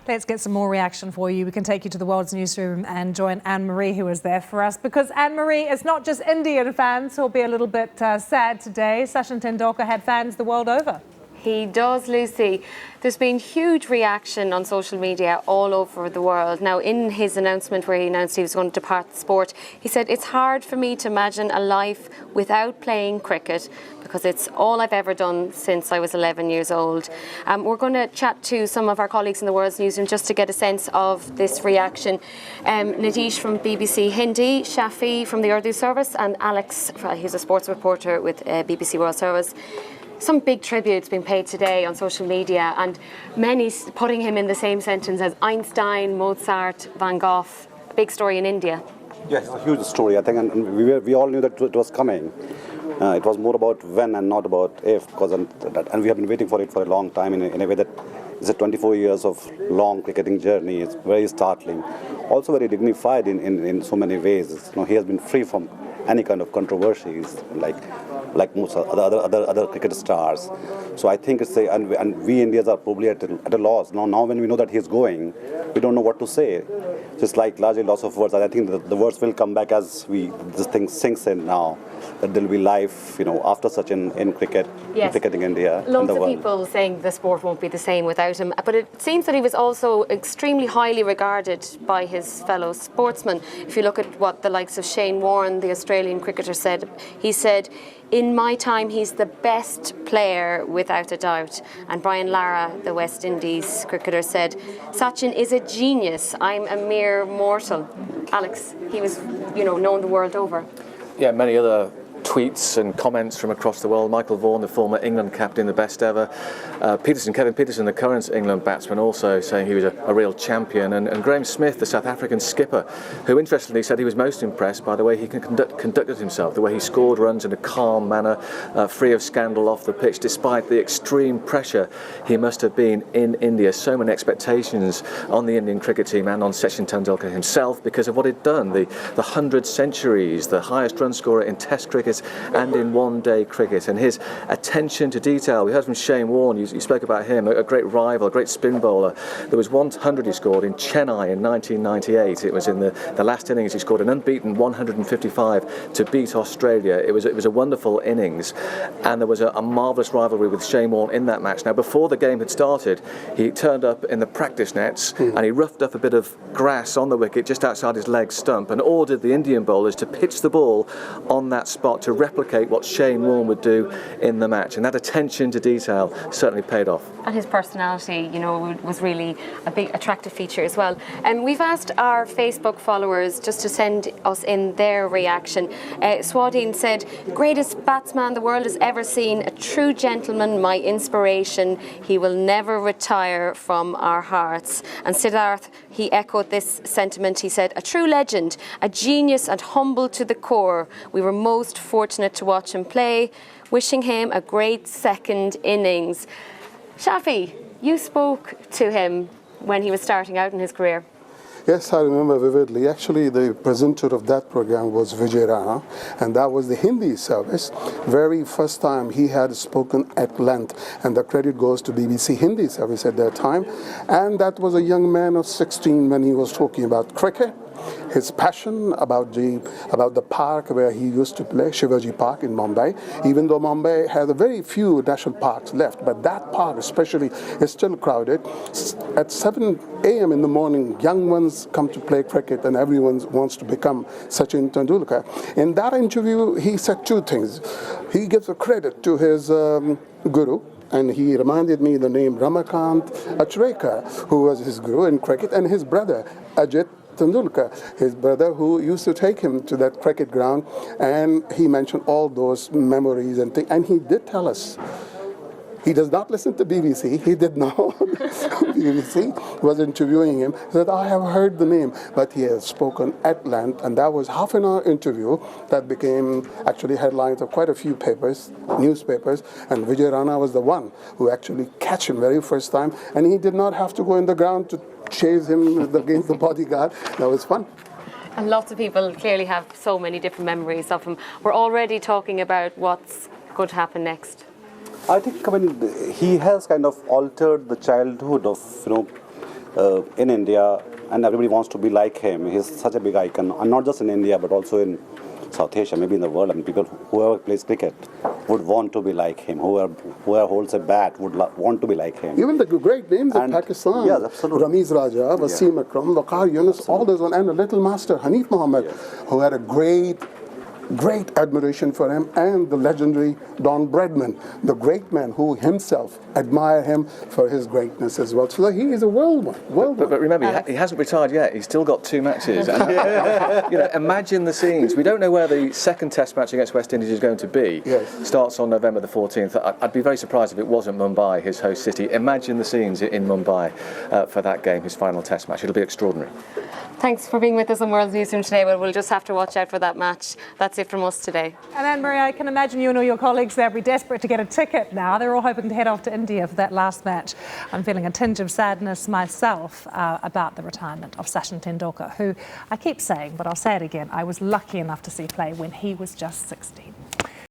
Let's get some more reaction for you. We can take you to the world's newsroom and join Anne-Marie, who is there for us. Because Anne-Marie, it's not just Indian fans who'll be a little bit sad today. Sachin Tendulkar had fans the world over. He does, Lucy. There's been huge reaction on social media all over the world. Now, in his announcement where he announced he was going to depart the sport, he said, "It's hard for me to imagine a life without playing cricket because it's all I've ever done since I was 11 years old." We're going to chat to some of our colleagues in the World's Newsroom just to get a sense of this reaction. Nidheesh from BBC Hindi, Shafi from the Urdu service, and Alex, who's a sports reporter with BBC World Service. Some big tributes being paid today on social media, and many putting him in the same sentence as Einstein, Mozart, Van Gogh. A big story in India. Yes, it's a huge story, I think, and we all knew that it was coming. It was more about when and not about if, because and we have been waiting for it for a long time in a way that it's a 24 years of long cricketing journey. It's very startling, also very dignified in so many ways. He has been free from any kind of controversies like most other cricket stars. So I think it's and we Indians are probably at a loss now when we know that he's going, we don't know what to say. Just like largely loss of words. And I think the words will come back as this thing sinks in now. That there will be life, after Sachin in cricket, yes. Cricketing India. Loads of people saying the sport won't be the same without him. But it seems that he was also extremely highly regarded by his fellow sportsmen. If you look at what the likes of Shane Warne, the Australian cricketer, said, he said, "In my time, he's the best player without a doubt." And Brian Lara, the West Indies cricketer, said, "Sachin is a genius. I'm a mere mortal." Alex, he was, known the world over. Yeah, many other tweets and comments from across the world. Michael Vaughan, the former England captain, the best ever. Kevin Peterson, the current England batsman, also saying he was a real champion. And Graham Smith, the South African skipper, who interestingly said he was most impressed by the way he conducted himself, the way he scored runs in a calm manner, free of scandal off the pitch, despite the extreme pressure he must have been in India. So many expectations on the Indian cricket team and on Sachin Tendulkar himself because of what he'd done, the 100 centuries, the highest run scorer in Test cricket and in one-day cricket, and his attention to detail. We heard from Shane Warne, you spoke about him, a great rival, a great spin bowler. There was 100 he scored in Chennai in 1998. It was in the last innings. He scored an unbeaten 155 to beat Australia. It was a wonderful innings, and there was a marvellous rivalry with Shane Warne in that match. Now, before the game had started, he turned up in the practice nets and he roughed up a bit of grass on the wicket just outside his leg stump and ordered the Indian bowlers to pitch the ball on that spot to replicate what Shane Warne would do in the match. And that attention to detail certainly paid off. And his personality, was really a big attractive feature as well. And we've asked our Facebook followers just to send us in their reaction. Swadine said, "Greatest batsman the world has ever seen, a true gentleman, my inspiration. He will never retire from our hearts." And Siddharth, he echoed this sentiment. He said, "A true legend, a genius and humble to the core. We were most fortunate to watch him play. Wishing him a great second innings." Shafi, you spoke to him when he was starting out in his career. Yes, I remember vividly. Actually, the presenter of that program was Vijay Rana, and that was the Hindi service. Very first time he had spoken at length, and the credit goes to BBC Hindi service at that time. And that was a young man of 16 when he was talking about cricket, his passion about the park where he used to play, Shivaji Park in Mumbai. Even though Mumbai has a very few national parks left, but that park especially is still crowded. At 7 a.m. in the morning, young ones come to play cricket and everyone wants to become Sachin Tendulkar. In that interview, he said two things. He gives a credit to his guru, and he reminded me the name Ramakant Achrekar, who was his guru in cricket, and his brother, Ajit Tendulkar, his brother, who used to take him to that cricket ground, and he mentioned all those memories and things. And he did tell us, he does not listen to BBC. He did not. BBC was interviewing him. He said, "I have heard the name," but he has spoken at length, and that was half an hour interview that became actually headlines of quite a few newspapers, and Vijay Rana was the one who actually catch him very first time, and he did not have to go in the ground to chase him against the bodyguard. That was fun. And lots of people clearly have so many different memories of him. We're already talking about what's going to happen next. I think, he has kind of altered the childhood of, in India, and everybody wants to be like him. He's such a big icon, and not just in India, but also in South Asia, maybe in the world. I mean, people, whoever plays cricket would want to be like him. Whoever holds a bat would want to be like him. Even the great names of Pakistan. Yes, absolutely. Ramiz Raja, Wasim Akram, Waqar Yunus, all those one, and the little master, Hanif Mohammed, who had a great admiration for him, and the legendary Don Bradman, the great man who himself admired him for his greatness as well. So he is a world one. But remember, he hasn't retired yet. He's still got 2 matches. And, imagine the scenes. We don't know where the second Test match against West Indies is going to be. Yes. Starts on November the 14th. I'd be very surprised if it wasn't Mumbai, his host city. Imagine the scenes in Mumbai for that game, his final Test match. It'll be extraordinary. Thanks for being with us on World Newsroom today. Well, we'll just have to watch out for that match. That's it from us today. And Anne-Marie, I can imagine you and all your colleagues there will be desperate to get a ticket now. They're all hoping to head off to India for that last match. I'm feeling a tinge of sadness myself about the retirement of Sachin Tendulkar, who I keep saying, but I'll say it again, I was lucky enough to see play when he was just 16.